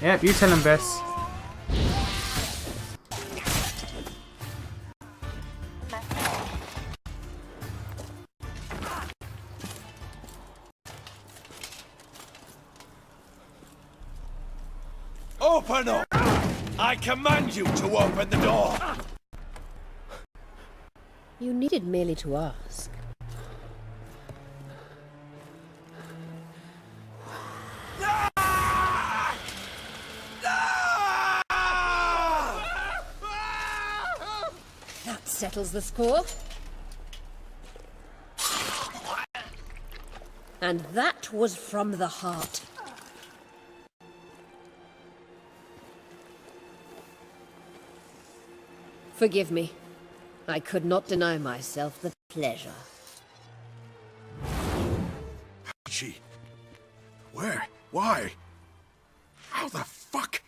Yep, you tell him, Bess. Open up! I command you to open the door! You needed merely to ask. That settles the score. And that was from the heart. Forgive me. I could not deny myself the pleasure. She? Where? Why? How the fuck?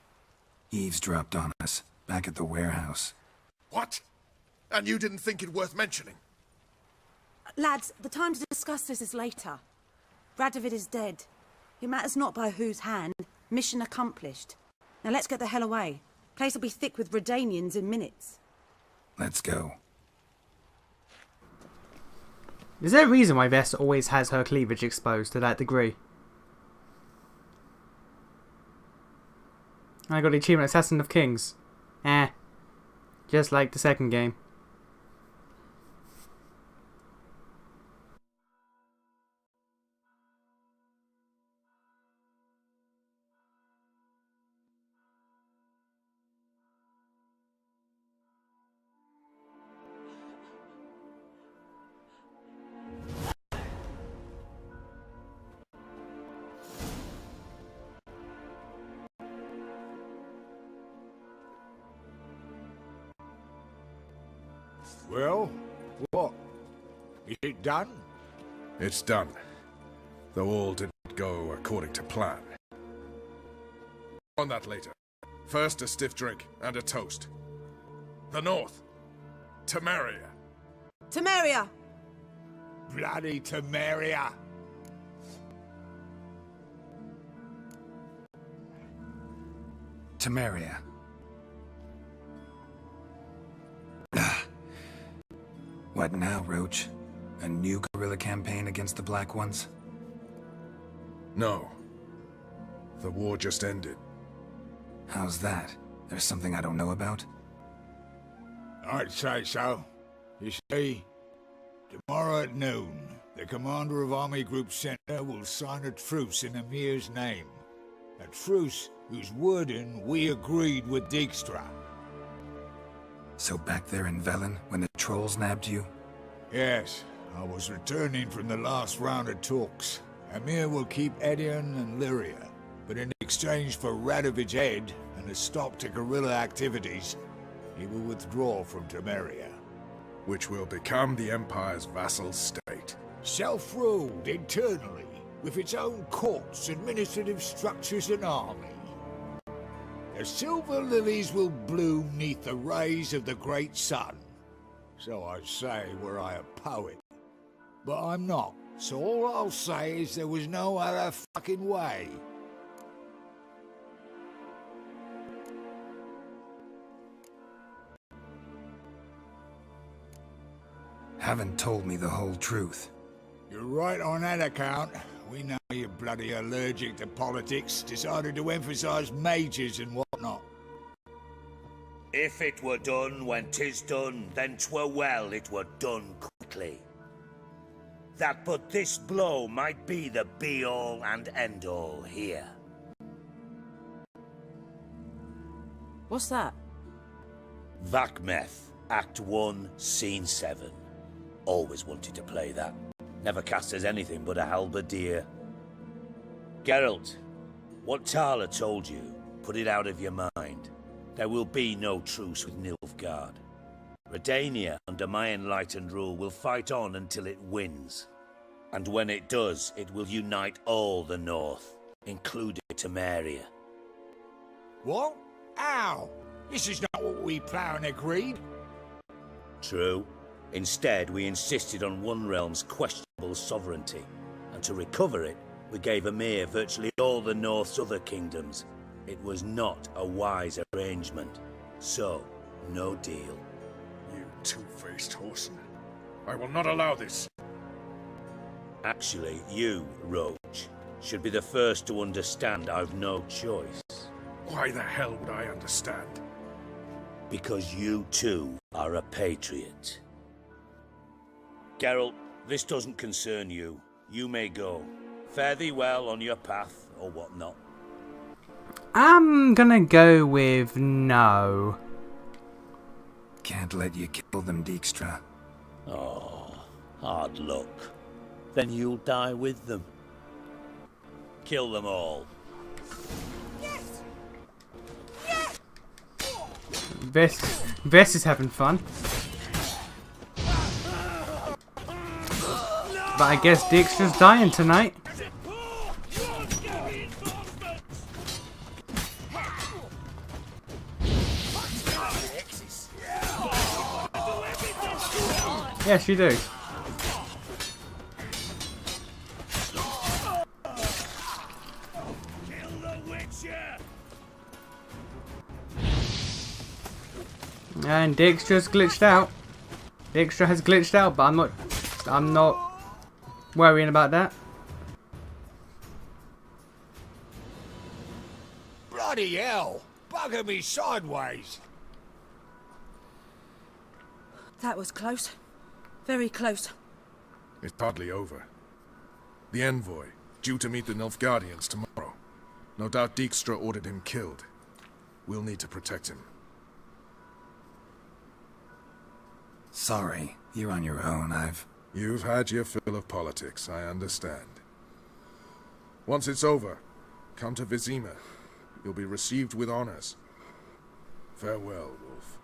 Eavesdropped on us, back at the warehouse. What? And you didn't think it worth mentioning? Lads, the time to discuss this is later. Radovid is dead. It matters not by whose hand. Mission accomplished. Now let's get the hell away. Place will be thick with Redanians in minutes. Let's go. Is there a reason why Vess always has her cleavage exposed to that degree? I got the achievement Assassin of Kings. Just like the second game. Well, what? Is it done? It's done. Though all didn't go according to plan. On that later. First, a stiff drink and a toast. The North. Temeria. Temeria! Bloody Temeria! Temeria. What now, Roach? A new guerrilla campaign against the Black Ones? No. The war just ended. How's that? There's something I don't know about? I'd say so. You see, tomorrow at noon, the commander of Army Group Center will sign a truce in Emir's name. A truce whose wording we agreed with Dijkstra. So back there in Velen, when the trolls nabbed you? Yes, I was returning from the last round of talks. Emir will keep Edion and Lyria, but in exchange for Radovid's head and a stop to guerrilla activities, he will withdraw from Temeria. Which will become the Empire's vassal state. Self-ruled internally, with its own courts, administrative structures and army. The silver lilies will bloom neath the rays of the great sun. So I say were I a poet. But I'm not, so all I'll say is there was no other fucking way. Haven't told me the whole truth. You're right on that account. We know you're bloody allergic to politics, decided to emphasize mages and whatnot. If it were done when 'tis done, then 'twere well it were done quickly. That but this blow might be the be-all and end-all here. What's that? Vakmeth, Act 1, Scene 7. Always wanted to play that. Never cast as anything but a halberdier. Geralt, what Tala told you, put it out of your mind. There will be no truce with Nilfgaard. Redania, under my enlightened rule, will fight on until it wins. And when it does, it will unite all the North, including Temeria. What? How? This is not what we planned and agreed. True. Instead, we insisted on one realm's questionable sovereignty, and to recover it, we gave Emir virtually all the North's other kingdoms, It was not a wise arrangement. So, no deal. You two-faced horseman. I will not allow this. Actually, you, Roach, should be the first to understand I've no choice. Why the hell would I understand? Because you too are a patriot. Geralt, this doesn't concern you. You may go. Fare thee well on your path, or whatnot. I'm gonna go with no. Can't let you kill them, Dijkstra. Oh, hard luck. Then you'll die with them. Kill them all. Vess is having fun. But I guess Dijkstra's dying tonight. Yes, you do. And Dijkstra's glitched out. Dijkstra has glitched out, but I'm not worrying about that. Bloody hell! Bugger me sideways! That was close. Very close. It's hardly over. The envoy, due to meet the Nilfgaardians tomorrow. No doubt Dijkstra ordered him killed. We'll need to protect him. Sorry, you're on your own. You've had your fill of politics, I understand. Once it's over, come to Vizima. You'll be received with honors. Farewell, Wolf.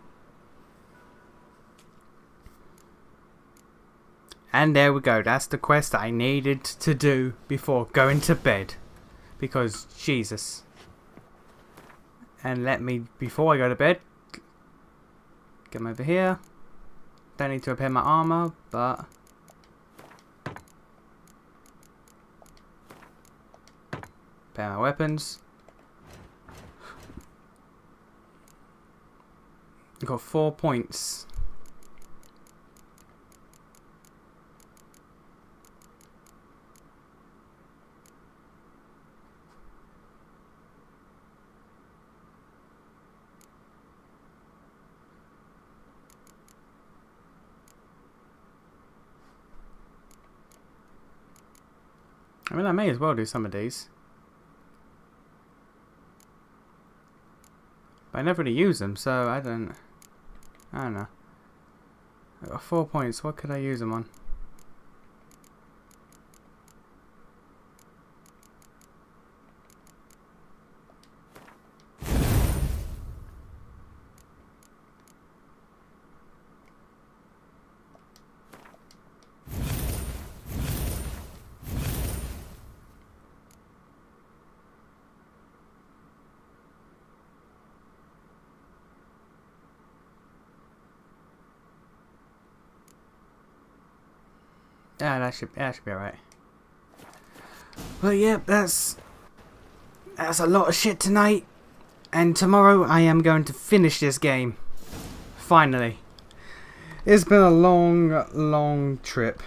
And there we go. That's the quest I needed to do before going to bed. Because, Jesus. And let me, before I go to bed, come over here. Don't need to repair my armor, but... repair my weapons. I've got 4 points. I mean, I may as well do some of these. But I never really use them, so I don't know. I've got 4 points. What could I use them on? Yeah, that should be alright. Well, yeah, that's a lot of shit tonight. And tomorrow I am going to finish this game. Finally. It's been a long, long trip.